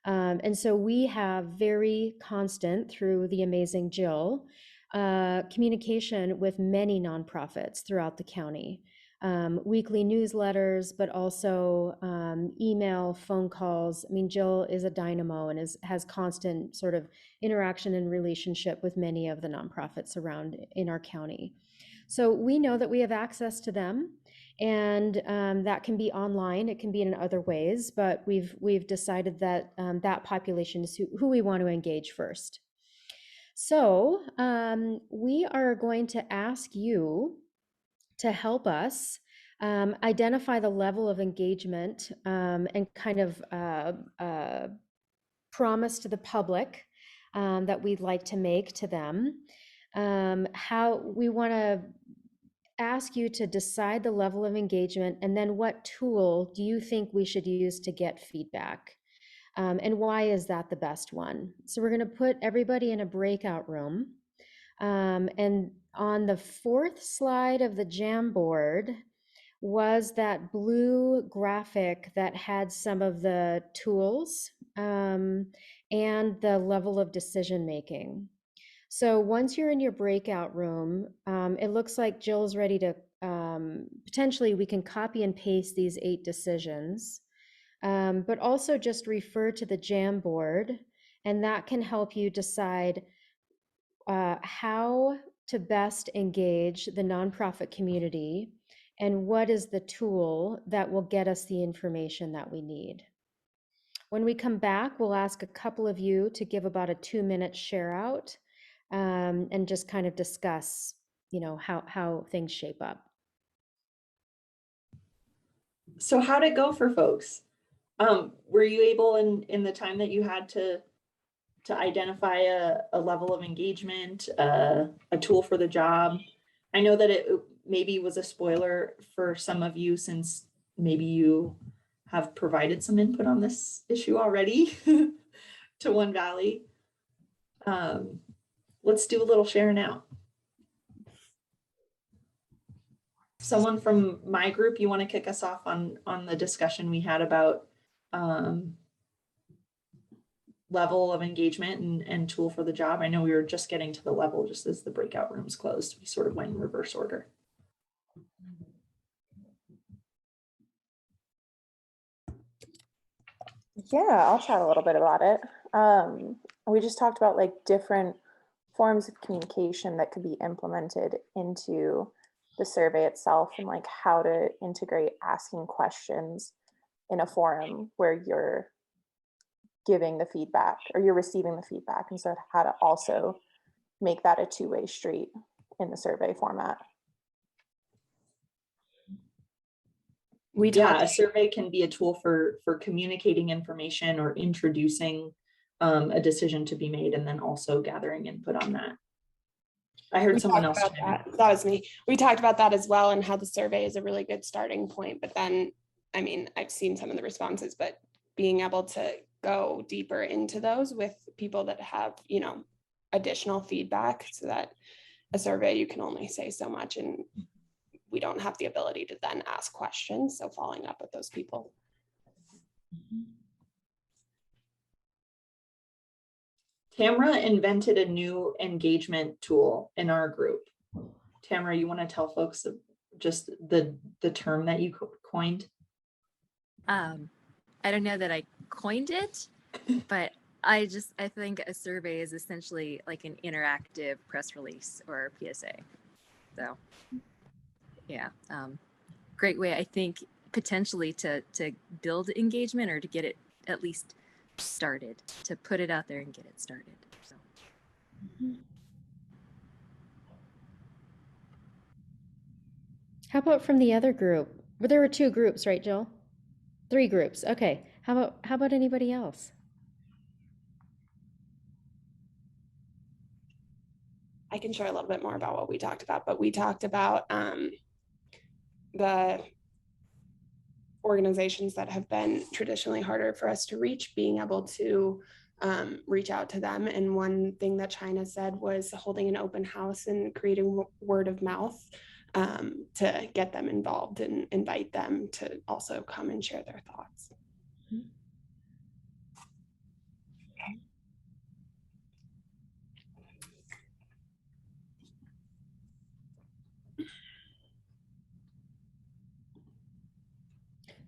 And so we have very constant, through the amazing Jill, communication with many nonprofits throughout the county. Weekly newsletters, but also email, phone calls. I mean, Jill is a dynamo and has constant sort of interaction and relationship with many of the nonprofits around in our county. So we know that we have access to them, and that can be online, it can be in other ways, but we've decided that that population is who we want to engage first. So we are going to ask you to help us identify the level of engagement and kind of promise to the public that we'd like to make to them. How we want to ask you to decide the level of engagement, and then what tool do you think we should use to get feedback? And why is that the best one? So we're going to put everybody in a breakout room. And on the 4th slide of the Jamboard was that blue graphic that had some of the tools and the level of decision making. So once you're in your breakout room, it looks like Jill's ready to, potentially we can copy and paste these 8 decisions, but also just refer to the Jamboard, and that can help you decide how to best engage the nonprofit community and what is the tool that will get us the information that we need. When we come back, we'll ask a couple of you to give about a 2-minute share out and just kind of discuss, you know, how things shape up. So how'd it go for folks? Were you able in the time that you had to identify a level of engagement, a tool for the job? I know that it maybe was a spoiler for some of you, since maybe you have provided some input on this issue already to One Valley. Let's do a little share now. Someone from my group, you want to kick us off on the discussion we had about level of engagement and tool for the job? I know we were just getting to the level just as the breakout rooms closed. We sort of went in reverse order. Yeah, I'll chat a little bit about it. We just talked about like different forms of communication that could be implemented into the survey itself and like how to integrate asking questions in a forum where you're giving the feedback or you're receiving the feedback, and so how to also make that a two-way street in the survey format. Yeah, a survey can be a tool for communicating information or introducing a decision to be made, and then also gathering input on that. I heard someone else about that. That was me. We talked about that as well, and how the survey is a really good starting point. But then, I mean, I've seen some of the responses, but being able to go deeper into those with people that have, you know, additional feedback, so that a survey, you can only say so much, and we don't have the ability to then ask questions. So following up with those people. Tamara invented a new engagement tool in our group. Tamara, you want to tell folks just the term that you coined? I don't know that I coined it, but I think a survey is essentially like an interactive press release or PSA. So yeah, great way, I think, potentially to build engagement, or to get it at least started, to put it out there and get it started. So. How about from the other group? Well, there were 2 groups, right, Jill? 3 groups. Okay. How about anybody else? I can share a little bit more about what we talked about, but we talked about the organizations that have been traditionally harder for us to reach, being able to reach out to them. And one thing that China said was holding an open house and creating word of mouth to get them involved and invite them to also come and share their thoughts.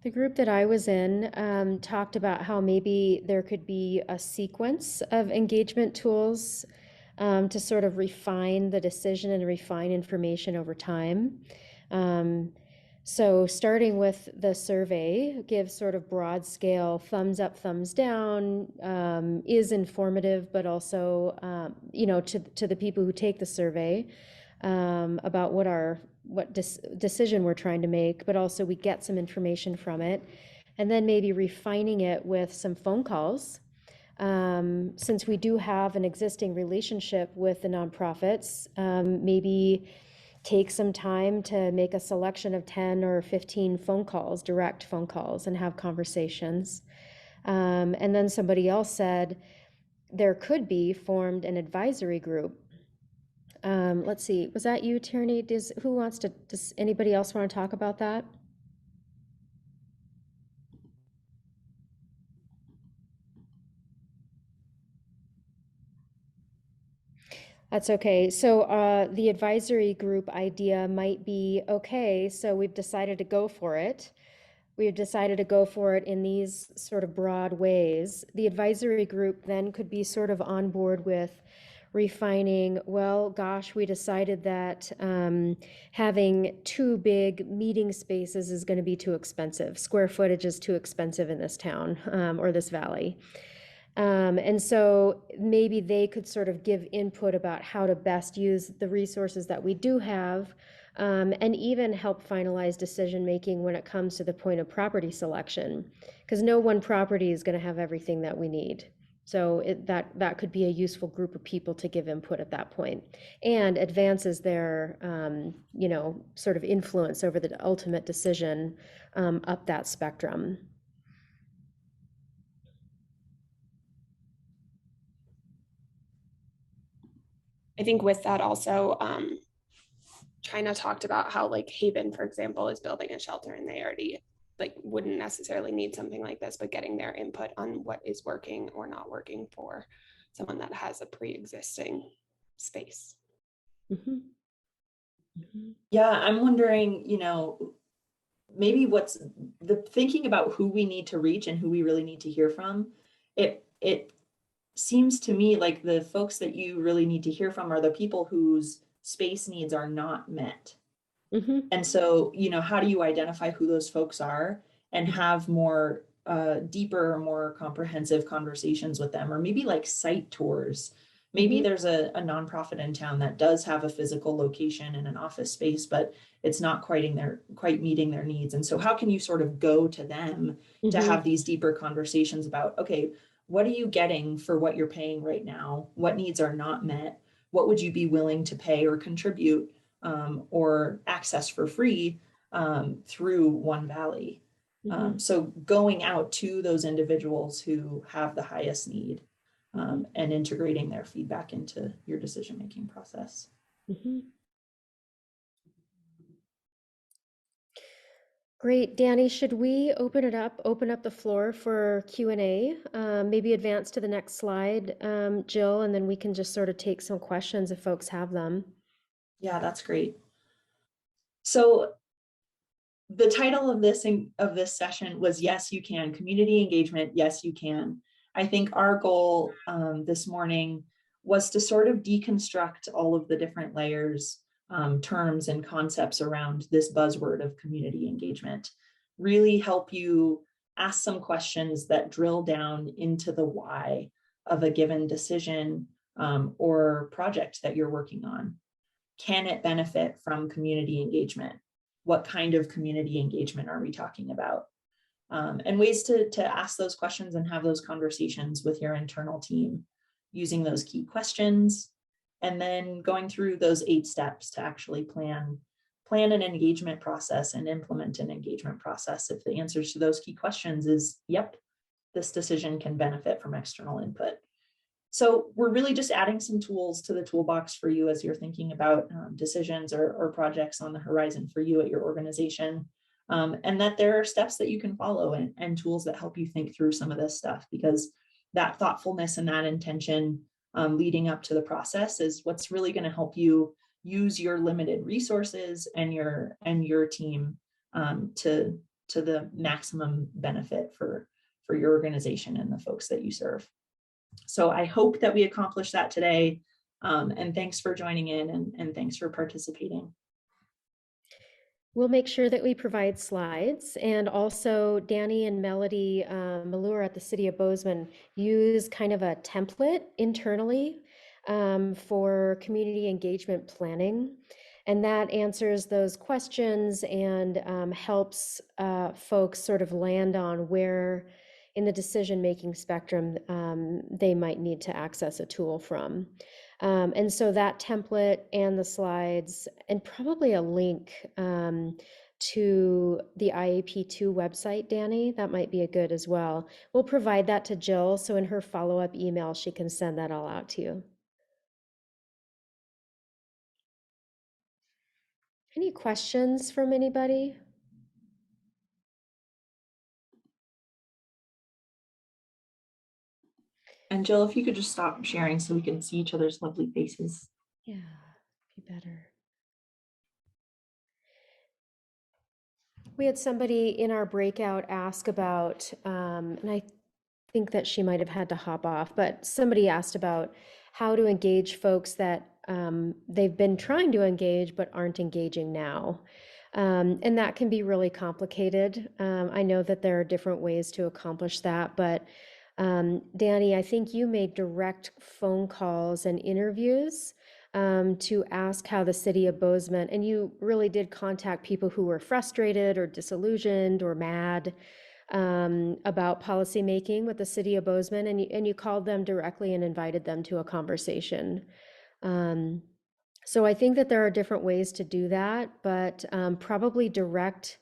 The group that I was in talked about how maybe there could be a sequence of engagement tools to sort of refine the decision and refine information over time. So starting with the survey, give sort of broad scale thumbs up, thumbs down, is informative, but also, you know, to the people who take the survey about what decision we're trying to make, but also we get some information from it. And then maybe refining it with some phone calls. Since we do have an existing relationship with the nonprofits, maybe take some time to make a selection of 10 or 15 phone calls, direct phone calls, and have conversations. And then somebody else said there could be formed an advisory group. Let's see, was that you, Tierney? Does anybody else want to talk about that? That's okay. So the advisory group idea might be, okay, so we've decided to go for it. We've decided to go for it in these sort of broad ways. The advisory group then could be sort of on board with refining, well, gosh, we decided that having 2 big meeting spaces is going to be too expensive. Square footage is too expensive in this town or this valley. And so maybe they could sort of give input about how to best use the resources that we do have, and even help finalize decision making when it comes to the point of property selection, because no one property is going to have everything that we need. So that could be a useful group of people to give input at that point, and advances their you know, sort of influence over the ultimate decision up that spectrum. I think with that also, China talked about how like Haven, for example, is building a shelter, and they already like wouldn't necessarily need something like this, but getting their input on what is working or not working for someone that has a pre-existing space. Yeah, I'm wondering, you know, maybe what's the thinking about who we need to reach and who we really need to hear from, it seems to me like the folks that you really need to hear from are the people whose space needs are not met. And so, you know, how do you identify who those folks are and have more deeper, more comprehensive conversations with them, or maybe like site tours. Maybe there's a nonprofit in town that does have a physical location and an office space, but it's not quite meeting their needs. And so how can you sort of go to them to have these deeper conversations about, okay, what are you getting for what you're paying right now? What needs are not met? What would you be willing to pay or contribute or access for free through One Valley? So going out to those individuals who have the highest need and integrating their feedback into your decision-making process. Great. Dani, should we open up the floor for Q&A? Maybe advance to the next slide, Jill, and then we can just sort of take some questions if folks have them. Yeah, that's great. So the title of this session was Yes, You Can, Community Engagement, Yes, You Can. I think our goal this morning was to sort of deconstruct all of the different layers, terms and concepts around this buzzword of community engagement, really help you ask some questions that drill down into the why of a given decision or project that you're working on. Can it benefit from community engagement? What kind of community engagement are we talking about? And ways to ask those questions and have those conversations with your internal team using those key questions, and then going through those 8 steps to actually plan an engagement process and implement an engagement process if the answers to those key questions is, yep, this decision can benefit from external input. So we're really just adding some tools to the toolbox for you as you're thinking about decisions or projects on the horizon for you at your organization. And that there are steps that you can follow and tools that help you think through some of this stuff, because that thoughtfulness and that intention leading up to the process is what's really going to help you use your limited resources and your team to the maximum benefit for your organization and the folks that you serve. So I hope that we accomplished that today. And thanks for joining in and thanks for participating. We'll make sure that we provide slides, and also Dani and Melody Malure at the City of Bozeman use kind of a template internally for community engagement planning. And that answers those questions and helps folks sort of land on where in the decision-making spectrum they might need to access a tool from. And so that template and the slides and probably a link to the IAP2 website, Dani, that might be a good as well. We'll provide that to Jill, so in her follow-up email, she can send that all out to you. Any questions from anybody? And Jill, if you could just stop sharing so we can see each other's lovely faces. Yeah, be better. We had somebody in our breakout ask about, and I think that she might have had to hop off, but somebody asked about how to engage folks that they've been trying to engage but aren't engaging now. And that can be really complicated. I know that there are different ways to accomplish that, but Dani, I think you made direct phone calls and interviews to ask how the City of Bozeman, and you really did contact people who were frustrated or disillusioned or mad about policymaking with the City of Bozeman, and you called them directly and invited them to a conversation. So I think that there are different ways to do that, but probably direct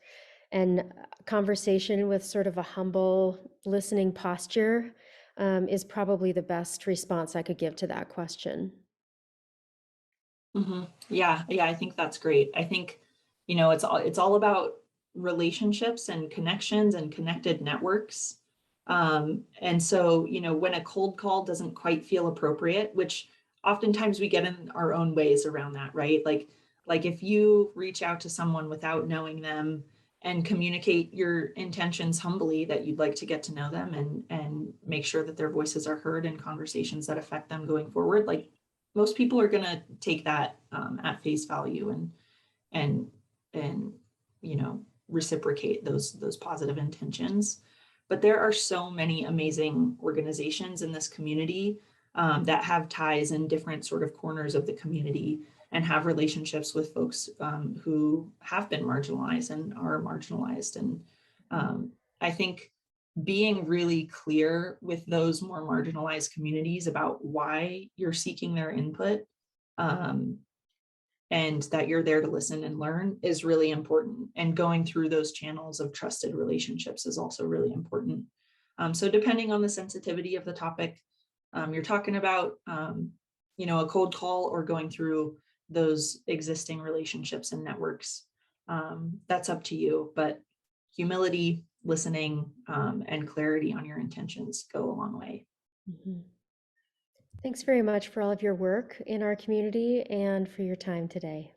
and conversation with sort of a humble listening posture is probably the best response I could give to that question. Yeah, I think that's great. I think, you know, it's all about relationships and connections and connected networks. And so, you know, when a cold call doesn't quite feel appropriate, which oftentimes we get in our own ways around that, right? Like if you reach out to someone without knowing them and communicate your intentions humbly that you'd like to get to know them and make sure that their voices are heard in conversations that affect them going forward. Like most people are going to take that at face value and you know, reciprocate those positive intentions. But there are so many amazing organizations in this community that have ties in different sort of corners of the community and have relationships with folks who have been marginalized and are marginalized. And I think being really clear with those more marginalized communities about why you're seeking their input and that you're there to listen and learn is really important. And going through those channels of trusted relationships is also really important. So depending on the sensitivity of the topic you're talking about, you know, a cold call or going through those existing relationships and networks, that's up to you. But humility, listening, and clarity on your intentions go a long way. Mm-hmm. Thanks very much for all of your work in our community and for your time today.